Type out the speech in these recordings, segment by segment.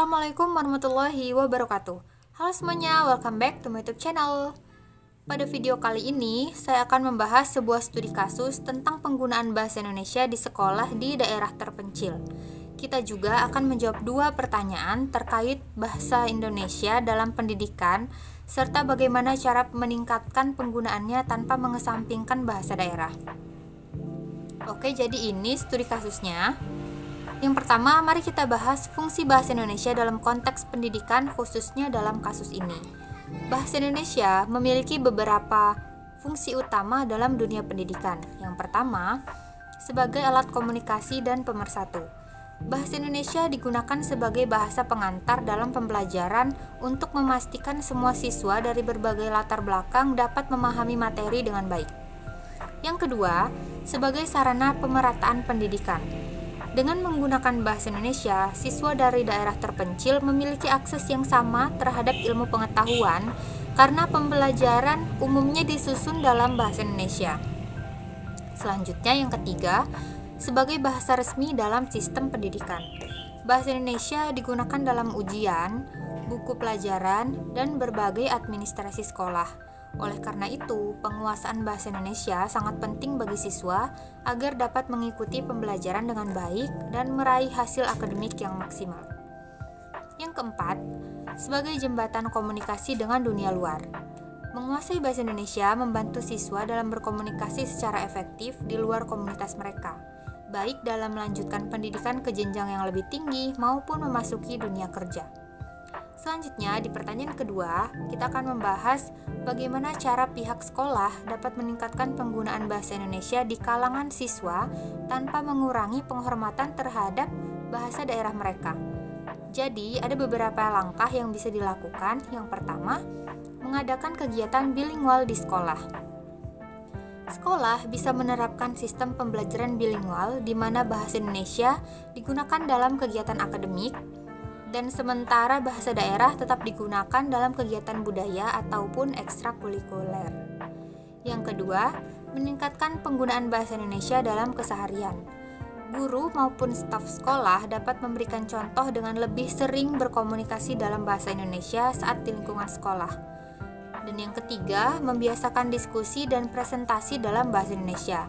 Assalamualaikum warahmatullahi wabarakatuh. Halo semuanya, welcome back to my YouTube channel. Pada video kali ini, saya akan membahas sebuah studi kasus tentang penggunaan bahasa Indonesia di sekolah di daerah terpencil. Kita juga akan menjawab dua pertanyaan terkait bahasa Indonesia dalam pendidikan, serta bagaimana cara meningkatkan penggunaannya tanpa mengesampingkan bahasa daerah. Oke, jadi ini studi kasusnya. Yang pertama, mari kita bahas fungsi bahasa Indonesia dalam konteks pendidikan, khususnya dalam kasus ini. Bahasa Indonesia memiliki beberapa fungsi utama dalam dunia pendidikan. Yang pertama, sebagai alat komunikasi dan pemersatu. Bahasa Indonesia digunakan sebagai bahasa pengantar dalam pembelajaran untuk memastikan semua siswa dari berbagai latar belakang dapat memahami materi dengan baik. Yang kedua, sebagai sarana pemerataan pendidikan. Dengan menggunakan bahasa Indonesia, siswa dari daerah terpencil memiliki akses yang sama terhadap ilmu pengetahuan karena pembelajaran umumnya disusun dalam bahasa Indonesia. Selanjutnya, yang ketiga, sebagai bahasa resmi dalam sistem pendidikan. Bahasa Indonesia digunakan dalam ujian, buku pelajaran, dan berbagai administrasi sekolah. Oleh karena itu, penguasaan bahasa Indonesia sangat penting bagi siswa agar dapat mengikuti pembelajaran dengan baik dan meraih hasil akademik yang maksimal. Yang keempat, sebagai jembatan komunikasi dengan dunia luar. Menguasai bahasa Indonesia membantu siswa dalam berkomunikasi secara efektif di luar komunitas mereka, baik dalam melanjutkan pendidikan ke jenjang yang lebih tinggi maupun memasuki dunia kerja. Selanjutnya, di pertanyaan kedua, kita akan membahas bagaimana cara pihak sekolah dapat meningkatkan penggunaan bahasa Indonesia di kalangan siswa tanpa mengurangi penghormatan terhadap bahasa daerah mereka. Jadi, ada beberapa langkah yang bisa dilakukan. Yang pertama, mengadakan kegiatan bilingual di sekolah. Sekolah bisa menerapkan sistem pembelajaran bilingual di mana bahasa Indonesia digunakan dalam kegiatan akademik, dan sementara bahasa daerah tetap digunakan dalam kegiatan budaya ataupun ekstrakurikuler. Yang kedua, meningkatkan penggunaan bahasa Indonesia dalam keseharian. Guru maupun staf sekolah dapat memberikan contoh dengan lebih sering berkomunikasi dalam bahasa Indonesia saat di lingkungan sekolah. Dan yang ketiga, membiasakan diskusi dan presentasi dalam bahasa Indonesia.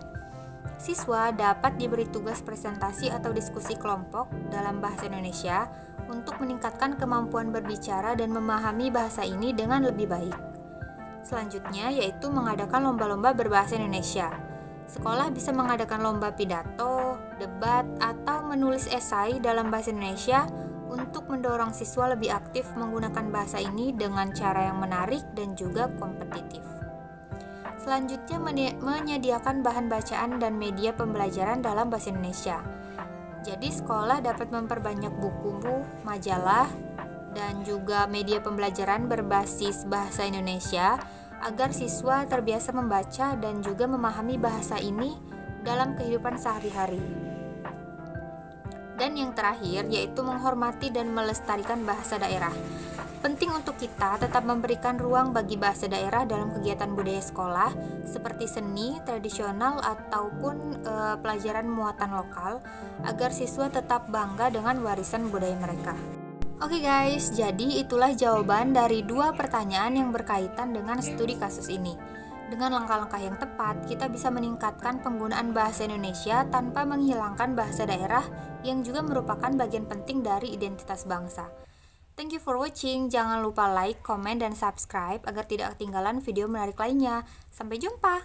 Siswa dapat diberi tugas presentasi atau diskusi kelompok dalam bahasa Indonesia untuk meningkatkan kemampuan berbicara dan memahami bahasa ini dengan lebih baik. Selanjutnya yaitu mengadakan lomba-lomba berbahasa Indonesia. Sekolah bisa mengadakan lomba pidato, debat, atau menulis esai dalam bahasa Indonesia untuk mendorong siswa lebih aktif menggunakan bahasa ini dengan cara yang menarik dan juga kompetitif. Selanjutnya, menyediakan bahan bacaan dan media pembelajaran dalam bahasa Indonesia. Jadi sekolah dapat memperbanyak buku, majalah, dan juga media pembelajaran berbasis bahasa Indonesia agar siswa terbiasa membaca dan juga memahami bahasa ini dalam kehidupan sehari-hari. Dan yang terakhir yaitu menghormati dan melestarikan bahasa daerah. Penting untuk kita tetap memberikan ruang bagi bahasa daerah dalam kegiatan budaya sekolah seperti seni, tradisional, ataupun pelajaran muatan lokal agar siswa tetap bangga dengan warisan budaya mereka. Oke guys, jadi itulah jawaban dari dua pertanyaan yang berkaitan dengan studi kasus ini. Dengan langkah-langkah yang tepat, kita bisa meningkatkan penggunaan bahasa Indonesia tanpa menghilangkan bahasa daerah yang juga merupakan bagian penting dari identitas bangsa. Thank you for watching. Jangan lupa like, komen, dan subscribe agar tidak ketinggalan video menarik lainnya. Sampai jumpa.